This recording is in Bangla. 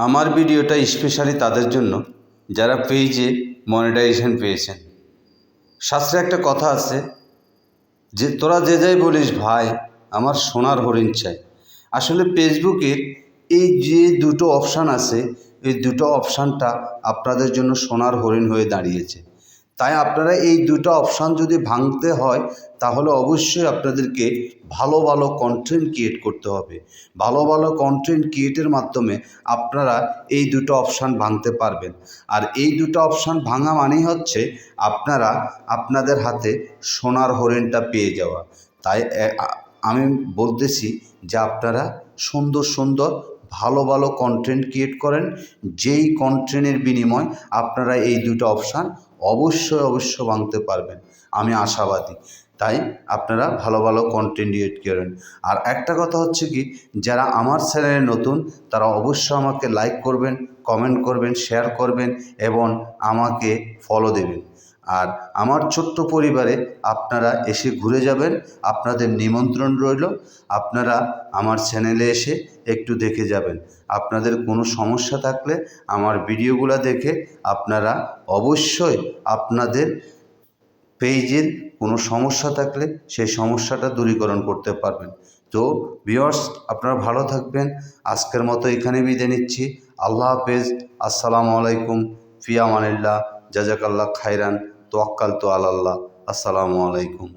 আমার ভিডিওটা স্পেশালি তাদের জন্য যারা পেজে মনিটাইজেশন পেয়েছেন। শাস্ত্রে একটা কথা আছে যে তোরা যে যাই বলিস ভাই, আমার সোনার হরিণ চাই। আসলে ফেসবুকের এই যে দুটো অপশান আছে, এই দুটো অপশানটা আপনাদের জন্য সোনার হরিণ হয়ে দাঁড়িয়েছে। তাই আপনারা এই দুটো অপশান যদি ভাঙতে হয় তাহলে অবশ্যই আপনাদেরকে ভালো ভালো কন্টেন্ট ক্রিয়েট করতে হবে। ভালো ভালো কন্টেন্ট ক্রিয়েটের মাধ্যমে আপনারা এই দুটো অপশান ভাঙতে পারবেন। আর এই দুটো অপশান ভাঙা মানেই হচ্ছে আপনারা আপনাদের হাতে সোনার হরিণটা পেয়ে যাওয়া। তাই আমি বলতেছি যে আপনারা সুন্দর সুন্দর ভালো ভালো কন্টেন্ট ক্রিয়েট করেন, যেই কন্টেন্টের বিনিময় আপনারা এই দুটো অপশান অবশ্যই ভাঙতে পারবেন, আমি আশাবাদী। তাই আপনারা ভালো ভালো কন্টেন্ট ক্রিয়েট করেন। আর একটা কথা হচ্ছে কি, যারা আমার চ্যানেলে নতুন তারা অবশ্যই আমাকে লাইক করবেন, কমেন্ট করবেন, শেয়ার করবেন এবং আমাকে ফলো দেবেন। আর আমার ছোট্ট পরিবারে আপনারা এসে ঘুরে যাবেন, আপনাদের নিমন্ত্রণ রইল। আপনারা আমার চ্যানেলে এসে একটু দেখে যাবেন। আপনাদের কোনো সমস্যা থাকলে আমার ভিডিওগুলো দেখে আপনারা অবশ্যই আপনাদের পেজের কোনো সমস্যা থাকলে সেই সমস্যাটা দূরীকরণ করতে পারবেন। তো ভিউয়ার্স, আপনারা ভালো থাকবেন। আজকের মতো এখানে বিদায় নিচ্ছি। আল্লাহ হাফেজ। আসসালামু আলাইকুম। ফি আমানিল্লাহ। জাযাকাল্লাহ খাইরান। তাওয়াক্কালতু আলাল্লাহ। আসসালামু আলাইকুম।